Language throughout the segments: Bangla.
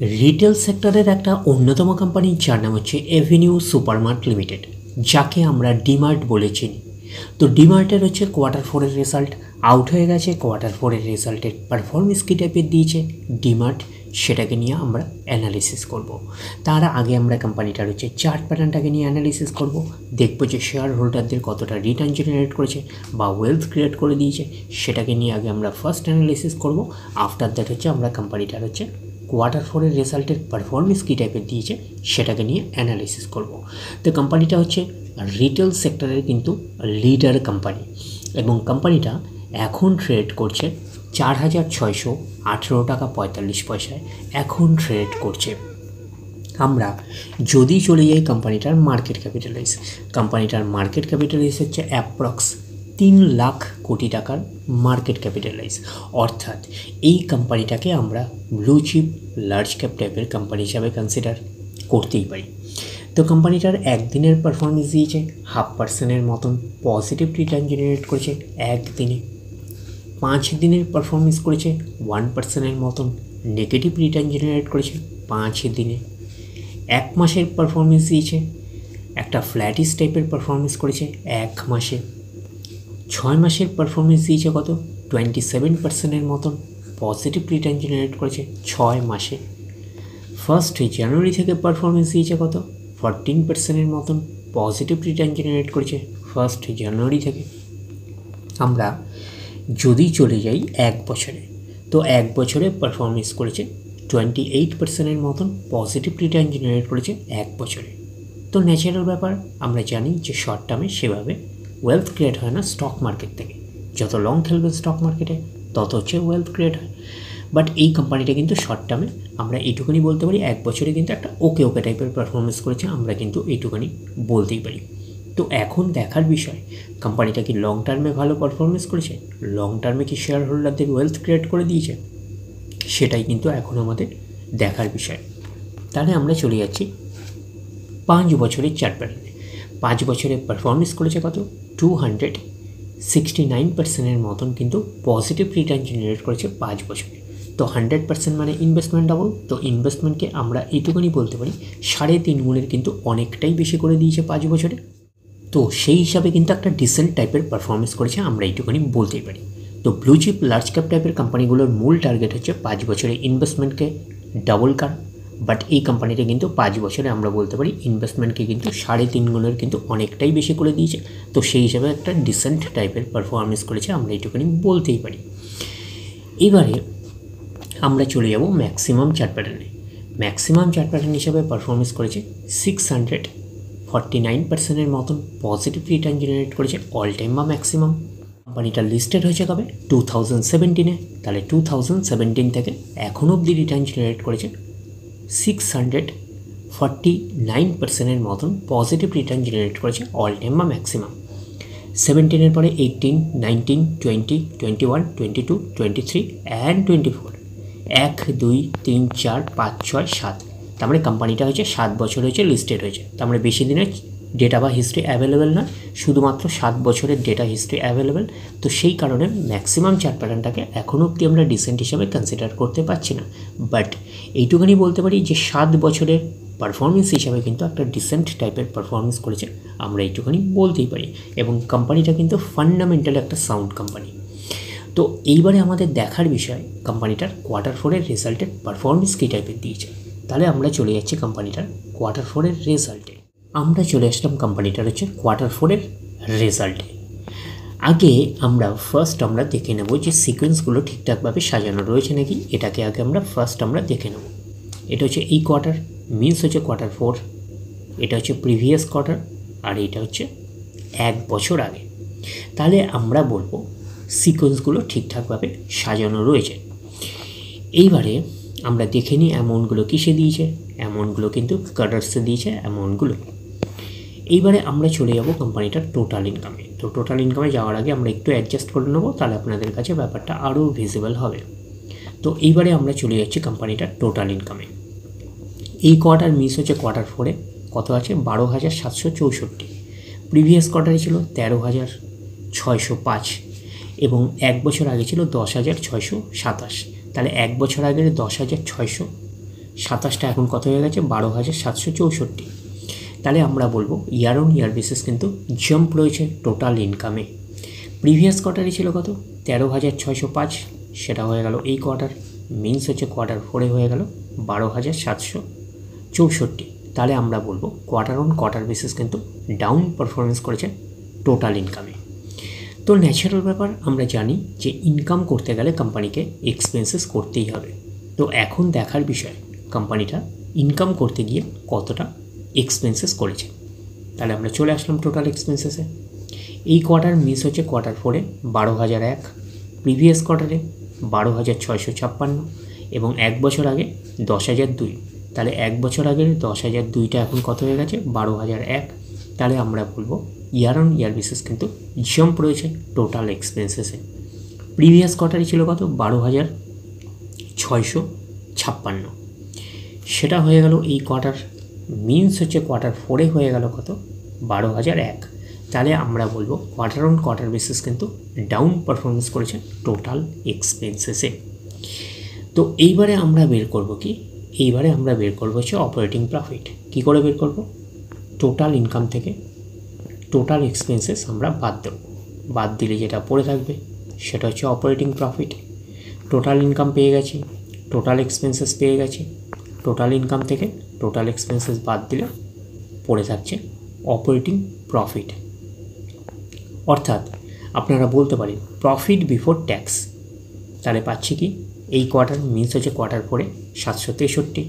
রিটেল সেক্টরের একটা অন্যতম কোম্পানি যার নাম হচ্ছে এভিনিউ সুপারমার্ট লিমিটেড, যাকে আমরা ডিমার্ট বলে চিনি। তো ডিমার্টের হচ্ছে কোয়ার্টার 4-এর রেজাল্ট আউট হয়ে গেছে। কোয়ার্টার 4-এর রেজাল্টের পারফরমেন্স কী টাইপের দিয়েছে ডিমার্ট, সেটাকে নিয়ে আমরা অ্যানালিসিস করব। তার আগে আমরা কোম্পানিটার হচ্ছে চার্ট প্যাটার্নটাকে নিয়ে অ্যানালিসিস করব, দেখবো যে শেয়ার হোল্ডারদের কতটা রিটার্ন জেনারেট করেছে বা ওয়েলথ ক্রিয়েট করে দিয়েছে, সেটাকে নিয়ে আগে আমরা ফার্স্ট অ্যানালিসিস করব। আফটার দ্যাট হচ্ছে আমরা কোম্পানিটার হচ্ছে কোয়ার্টার 4-এর রেজাল্টের পারফরমেন্স কী টাইপের দিয়েছে সেটাকে নিয়ে অ্যানালিসিস করব। তো কোম্পানিটা হচ্ছে রিটেল সেক্টরের কিন্তু লিডার কোম্পানি, এবং কোম্পানিটা এখন ট্রেড করছে 4,618 টাকা 45 পয়সায় এখন ট্রেড করছে। আমরা যদি চলে যাই কোম্পানিটার মার্কেট ক্যাপিটালাইজ, কোম্পানিটার মার্কেট ক্যাপিটালাইজ হচ্ছে অ্যাপ্রক্স 3 লাখ কোটি টাকার মার্কেট ক্যাপিটালাইজ। অর্থাৎ এই কোম্পানিটাকে আমরা ব্লু চিপ লার্জ ক্যাপ টাইপের কোম্পানি হিসাবে কনসিডার করতেই পারি। তো কোম্পানিটার একদিনের পারফরমেন্স দিয়েছে 0.5% মতন পজিটিভ রিটার্ন জেনারেট করেছে একদিনে। 5 দিনের পারফরমেন্স করেছে 1% মতন নেগেটিভ রিটার্ন জেনারেট করেছে 5 দিনে। 1 মাসের পারফরমেন্স দিয়েছে একটা ফ্ল্যাটিস টাইপের পারফরমেন্স করেছে 1 মাসে। 6 মাসের পারফরমেন্স দিয়েছে কত 27% মতন পজিটিভ রিটার্ন জেনারেট করেছে 6 মাসে। 1 জানুয়ারি থেকে পারফরমেন্স দিয়েছে কত 14% মতন পজিটিভ রিটার্ন জেনারেট করেছে 1 জানুয়ারি থেকে। আমরা যদি চলে যাই 1 বছরে, তো 1 বছরে পারফরমেন্স করেছে 28% মতন পজিটিভ রিটার্ন জেনারেট করেছে 1 বছরে। তো ন্যাচারাল ব্যাপার, আমরা জানি যে শর্ট টার্মে সেভাবে ওয়েলথ ক্রিয়েট হয় না স্টক মার্কেট থেকে। যত লং খেলবে স্টক মার্কেটে তত হচ্ছে ওয়েলথ ক্রিয়েট হয়। বাট এই কোম্পানিটা কিন্তু শর্ট টার্মে আমরা এইটুকুনি বলতে পারি 1 বছরে কিন্তু একটা ওকে টাইপের পারফরমেন্স করেছে, আমরা কিন্তু এইটুকুনি বলতেই পারি। তো এখন দেখার বিষয় কোম্পানিটা কি লং টার্মে ভালো পারফরমেন্স করেছে, লং টার্মে কি শেয়ার হোল্ডারদের ওয়েলথ ক্রিয়েট করে দিয়েছে, সেটাই কিন্তু এখন আমাদের দেখার বিষয়। তাহলে আমরা চলে যাচ্ছি 5 বছরের চার্ট প্যাটার্নে। 5 বছরে পারফরমেন্স করেছে কত 269%-এর মতন কিন্তু পজিটিভ রিটার্ন জেনারেট করেছে 5 বছরে। তো 100% মানে ইনভেস্টমেন্ট ডাবল। তো ইনভেস্টমেন্টকে আমরা এইটুকুনি বলতে পারি 3.5 গুণের কিন্তু অনেকটাই বেশি করে দিয়েছে 5 বছরে। তো সেই হিসাবে কিন্তু একটা ডিসেন্ট টাইপের পারফরমেন্স করেছে, আমরা এইটুকুনি বলতেই পারি। তো ব্লু চিপ লার্জ ক্যাপ টাইপের কোম্পানিগুলোর মূল টার্গেট হচ্ছে 5 বছরে ইনভেস্টমেন্টকে ডাবল করা। বাট এই কোম্পানিটা কিন্তু 5 বছরে আমরা বলতে পারি ইনভেস্টমেন্টকে কিন্তু 3.5 গুণের কিন্তু অনেকটাই বেশি করে দিয়েছে। তো সেই হিসাবে একটা ডিসেন্ট টাইপের পারফরমেন্স করেছে, আমরা এইটুকুনি বলতেই পারি। এবারে আমরা চলে যাব ম্যাক্সিমাম চার্ট প্যাটার্নে। ম্যাক্সিমাম চার্ট প্যাটার্ন হিসাবে পারফরমেন্স করেছে 649%-এর মতন পজিটিভ রিটার্ন জেনারেট করেছে অল টাইম বা ম্যাক্সিমাম। কোম্পানিটা লিস্টেড হয়েছে কবে 2017-এ। তাহলে 2017 থেকে এখন অবধি রিটার্ন জেনারেট করেছে 649%-এর মতন পজিটিভ রিটার্ন জেনারেট করেছে অল টাইম বা ম্যাক্সিমাম। 17-এর পরে 18, 19, 20, 21, 22, 23 অ্যান্ড 24। 1, 2, 3, 4, 5, 6, 7। তার মানে কোম্পানিটা হচ্ছে 7 বছর হয়েছে লিস্টেড হয়েছে। তার মানে বেশি দিনের ডেটা বা হিস্ট্রি অ্যাভেলেবেল না, শুধুমাত্র 7 বছরের ডেটা হিস্ট্রি অ্যাভেলেবেল। তো সেই কারণে ম্যাক্সিমাম চার্ট প্যাটার্নটাকে এখনও অবধি আমরা ডিসেন্ট হিসাবে কনসিডার করতে পারছি না। বাট এইটুকুনি বলতে পারি যে 7 বছরের পারফরমেন্স হিসাবে কিন্তু একটা ডিসেন্ট টাইপের পারফরমেন্স করেছে, আমরা এইটুকুনি বলতেই পারি। এবং কোম্পানিটা কিন্তু ফান্ডামেন্টাল একটা সাউন্ড কোম্পানি। তো এইবারে আমাদের দেখার বিষয় কোম্পানিটার কোয়ার্টার 4-এর রেজাল্টের পারফরমেন্স কী টাইপের দিয়েছে। তাহলে আমরা চলে যাচ্ছি কোম্পানিটার কোয়ার্টার 4-এর রেজাল্টে। আমরা চলে আসলাম কোম্পানিটার হচ্ছে কোয়ার্টার 4-এর রেজাল্টে। আগে আমরা আমরা দেখে নেব যে সিকোয়েন্সগুলো ঠিকঠাকভাবে সাজানো রয়েছে নাকি, এটাকে আগে আমরা দেখে নেব। এটা হচ্ছে এই কোয়ার্টার, মিনস হচ্ছে কোয়ার্টার 4, এটা হচ্ছে প্রিভিয়াস কোয়ার্টার, আর এটা হচ্ছে 1 বছর আগে। তাহলে আমরা বলবো সিকোয়েন্সগুলো ঠিকঠাকভাবে সাজানো রয়েছে। এইবারে আমরা দেখে নিই অ্যামাউন্টগুলো কিসে দিয়েছে। অ্যামাউন্টগুলো কিন্তু কাটার্সে দিয়েছে অ্যামাউন্টগুলো। এইবারে আমরা চলে যাব কোম্পানিটার টোটাল ইনকামে। তো টোটাল ইনকামে যাওয়ার আগে আমরা একটু অ্যাডজাস্ট করে নেবো, তাহলে আপনাদের কাছে ব্যাপারটা আরও ভিজিবল হবে। তো এইবারে আমরা চলে যাচ্ছি কোম্পানিটার টোটাল ইনকামে। এই কোয়ার্টার মিস হচ্ছে কোয়ার্টার 4-এ কত আছে 12,764। প্রিভিয়াস কোয়ার্টারে ছিল 13,605 এবং 1 বছর আগে ছিল 10,627। তাহলে 1 বছর আগের 10,600 27টা এখন কত হয়ে গেছে 12,764। তাহলে আমরা বলবো ইয়ার অন ইয়ার বেসিস কিন্তু জাম্প রয়েছে টোটাল ইনকামে। প্রিভিয়াস কোয়ার্টারে ছিল কত 13,605, সেটা হয়ে গেল এই কোয়ার্টার, মিনস হচ্ছে কোয়ার্টার 4-এ হয়ে গেল 12,764। তাহলে আমরা বলবো কোয়ার্টার অন কোয়ার্টার বেসিস কিন্তু ডাউন পারফরমেন্স করেছে টোটাল ইনকামে। তো ন্যাচারাল ব্যাপার, আমরা জানি যে ইনকাম করতে গেলে কোম্পানিকে এক্সপেন্সেস করতেই হবে। তো এখন দেখার বিষয় কোম্পানিটা ইনকাম করতে গিয়ে কতটা এক্সপেন্সেস করেছে। তাহলে আমরা চলে আসলাম টোটাল এক্সপেন্সেসে। এই কোয়ার্টার মিস হচ্ছে কোয়ার্টার 4-এ 12,001, প্রিভিয়াস কোয়ার্টারে 12,656 এবং এক বছর আগে 10,002। তাহলে এক বছর আগের 10,002টা এখন কত হয়ে গেছে 12,001। তাহলে আমরা বলবো ইয়ার অন ইয়ার বেসিস কিন্তু জাম্প রয়েছে টোটাল এক্সপেন্সেসে। প্রিভিয়াস কোয়ার্টারে ছিল কত 12,656, সেটা হয়ে গেল এই কোয়ার্টার, মিনস হচ্ছে কোয়ার্টার 4-এ হয়ে গেল কত 12,001। তাহলে আমরা বলবো কোয়ার্টার অন কোয়ার্টার বেসিস কিন্তু ডাউন পারফরমেন্স করেছে টোটাল এক্সপেন্সেসে। তো এইবারে আমরা বের করব কি, এইবারে আমরা বের করবো হচ্ছে অপারেটিং প্রফিট। কী করে বের করব, টোটাল ইনকাম থেকে টোটাল এক্সপেন্সেস আমরা বাদ দেব, বাদ দিলে যেটা পড়ে থাকবে সেটা হচ্ছে অপারেটিং প্রফিট। টোটাল ইনকাম পেয়ে গেছি, টোটাল এক্সপেন্সেস পেয়ে গেছি, টোটাল ইনকাম থেকে টোটাল এক্সপেন্সেস বাদ দিলে পড়ে থাকছে অপারেটিং প্রফিট। অর্থাৎ আপনারা বলতে পারেন প্রফিট বিফোর ট্যাক্স। তাহলে পাচ্ছি কি, এই কোয়ার্টার মিনস হচ্ছে কোয়ার্টার 4-এ 763,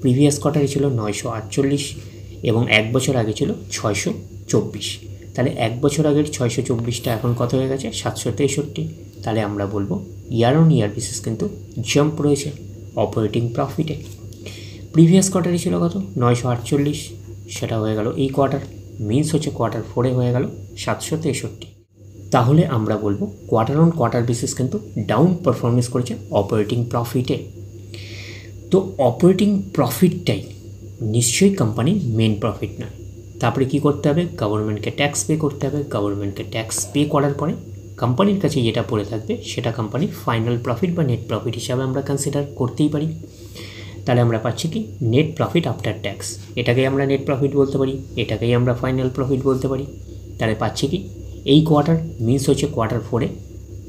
প্রিভিয়াস কোয়ার্টারে ছিল 948 এবং এক বছর আগে ছিল 624। তাহলে এক বছর আগের 624টা এখন কত হয়ে গেছে 763। তাহলে আমরা বলবো ইয়ার অন ইয়ার বেসিস কিন্তু জাম্প রয়েছে অপারেটিং প্রফিটে। প্রিভিয়াস কোয়ার্টারে ছিল কত 948, সেটা হয়ে গেল এই কোয়ার্টার, মিনস হচ্ছে কোয়ার্টার 4-এ হয়ে গেল 763। তাহলে আমরা বলবো কোয়ার্টার অন কোয়ার্টার বেসিস কিন্তু ডাউন পারফরমেন্স করেছে অপারেটিং প্রফিটে। তো অপারেটিং প্রফিটটাই নিশ্চয়ই কোম্পানির মেন প্রফিট নয়। তারপরে কী করতে হবে, গভর্নমেন্টকে ট্যাক্স পে করতে হবে। গভর্নমেন্টকে ট্যাক্স পে করার পরে কোম্পানির কাছে যেটা পড়ে থাকবে সেটা কোম্পানির ফাইনাল প্রফিট বা নেট প্রফিট হিসাবে আমরা কনসিডার করতেই পারি। তাহলে আমরা পাচ্ছি কি নেট প্রফিট আফটার ট্যাক্স, এটাকেই আমরা নেট প্রফিট বলতে পারি, এটাকেই আমরা ফাইনাল প্রফিট বলতে পারি। তাহলে পাচ্ছি কি, এই কোয়ার্টার মিনস হচ্ছে কোয়ার্টার 4-এ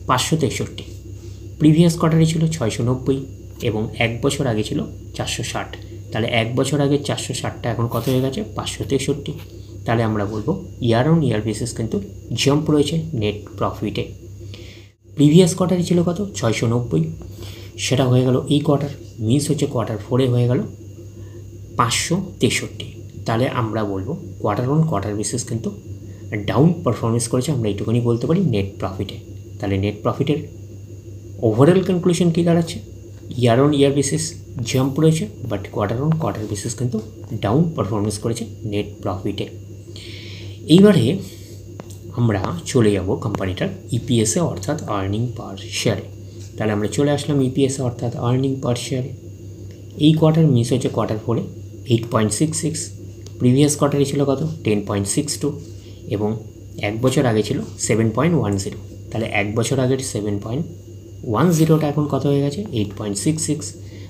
563, প্রিভিয়াস কোয়ার্টারে ছিল 690 এবং এক বছর আগে ছিল 460। তাহলে এক বছর আগে 460টা এখন কত হয়ে গেছে 563। তাহলে আমরা বলবো ইয়ার অন ইয়ার বেসিস কিন্তু জাম্প রয়েছে নেট প্রফিটে। প্রিভিয়াস কোয়ার্টারে ছিল কত 690, সেটা হয়ে গেল এই কোয়ার্টার, মিস হচ্ছে কোয়ার্টার 4-এ হয়ে গেল 563। তাহলে আমরা বলবো কোয়ার্টার অন কোয়ার্টার বেসিস কিন্তু ডাউন পারফরমেন্স করেছে, আমরা এইটুকুনি বলতে পারি নেট প্রফিটে। তাহলে নেট প্রফিটের ওভারঅল কনক্লুশন কী দাঁড়াচ্ছে, year on year basis jump রয়েছে but quarter on quarter basis কিন্তু ডাউন পারফরমেন্স করেছে নেট প্রফিটে। এইবারে আমরা চলে যাব কোম্পানিটার ইপিএসে অর্থাৎ আর্নিং পার শেয়ারে। তাহলে আমরা চলে আসলাম ইপিএসে অর্থাৎ আর্নিং পার শেয়ারে। এই কোয়ার্টার মিস হচ্ছে কোয়ার্টার 4-এ 8.66, প্রিভিয়াস কোয়ার্টারে ছিল কত 10.62 এবং এক বছর আগে ছিল 7.10। তাহলে এক বছর আগের 7.10টা এখন কত হয়ে গেছে 8.66।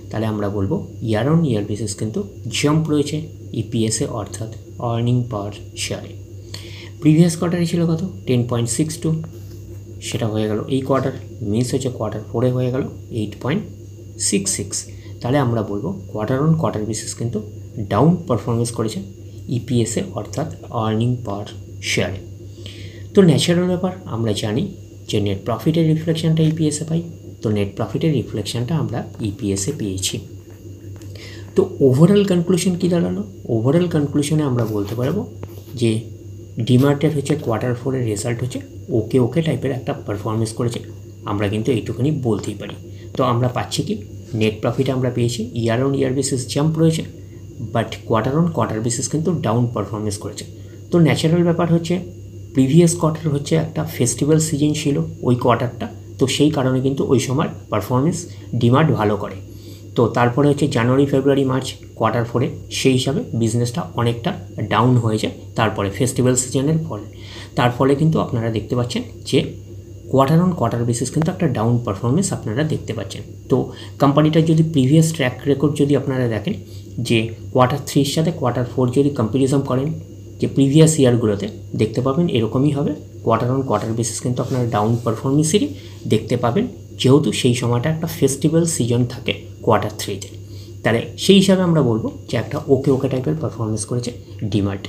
তাহলে আমরা বলবো ইয়ার অন ইয়ার বেসিস কিন্তু জাম্প রয়েছে ইপিএসে অর্থাৎ আর্নিং পার শেয়ারে। প্রিভিয়াস কোয়ার্টারে ছিল কত 10.62, সেটা হয়ে গেল এই কোয়ার্টার, মিস হচ্ছে কোয়ার্টার 4-এ হয়ে গেল 8.66। তাহলে আমরা বলবো কোয়ার্টার অন কোয়ার্টার বেসিস কিন্তু ডাউন পারফরমেন্স করেছে ইপিএসে অর্থাৎ আর্নিং পার শেয়ারে। তো ন্যাচারাল ব্যাপার, আমরা জানি যে নেট প্রফিটের রিফ্লেকশানটা ইপিএসে পাই, তো নেট প্রফিটের রিফ্লেকশানটা আমরা ইপিএসে পেয়েছি। তো ওভারঅল কনক্লুশন কী দাঁড়ালো, ওভারঅল কনক্লুশনে আমরা বলতে পারবো যে ডিমার্টের হচ্ছে কোয়ার্টার 4-এর রেজাল্ট হচ্ছে ওকে ওকে টাইপের একটা পারফরমেন্স করেছে, আমরা কিন্তু এইটুকুনি বলতেই পারি। তো আমরা পাচ্ছি কি নেট প্রফিট আমরা পেয়েছি year on year basis jump রয়েছে but quarter on quarter basis কিন্তু ডাউন পারফরমেন্স করেছে। তো ন্যাচারাল ব্যাপার হচ্ছে প্রিভিয়াস কোয়ার্টার হচ্ছে একটা ফেস্টিভ্যাল সিজন ছিল ওই কোয়ার্টারটা, তো সেই কারণে কিন্তু ওই সময় পারফরমেন্স ডিমান্ড ভালো করে। তো তারপরে হচ্ছে জানুয়ারি ফেব্রুয়ারি মার্চ কোয়ার্টার 4-এ সেই হিসাবে বিজনেসটা অনেকটা ডাউন হয়ে যায় তারপরে ফেস্টিভ্যাল সিজনের ফলে। তার ফলে কিন্তু আপনারা দেখতে পাচ্ছেন যে কোয়ার্টার অন কোয়ার্টার বেসিস কিন্তু একটা ডাউন পারফরমেন্স আপনারা দেখতে পাচ্ছেন। তো কোম্পানিটার যদি প্রিভিয়াস ট্র্যাক রেকর্ড যদি আপনারা দেখেন যে Q3 সাথে Q4 যদি কম্পারিজন করেন যে প্রিভিয়াস ইয়ারগুলোতে, দেখতে পাবেন এরকমই হবে। কোয়ার্টার অন কোয়ার্টার বেসিস কিন্তু আপনারা ডাউন পারফরমেন্সেরই দেখতে পাবেন, যেহেতু সেই সময়টা একটা ফেস্টিভ্যাল সিজন থাকে Q3-তে। তাহলে সেই হিসাবে আমরা বলবো যে একটা ওকে টাইপের পারফরমেন্স করেছে ডিমার্ট।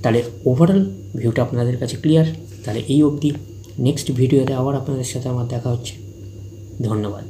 তাহলে ওভারঅল ভিউটা আপনাদের কাছে ক্লিয়ার। তাহলে এই অবধি, নেক্সট ভিডিওতে আবার আপনাদের সাথে আমার দেখা হচ্ছে। ধন্যবাদ।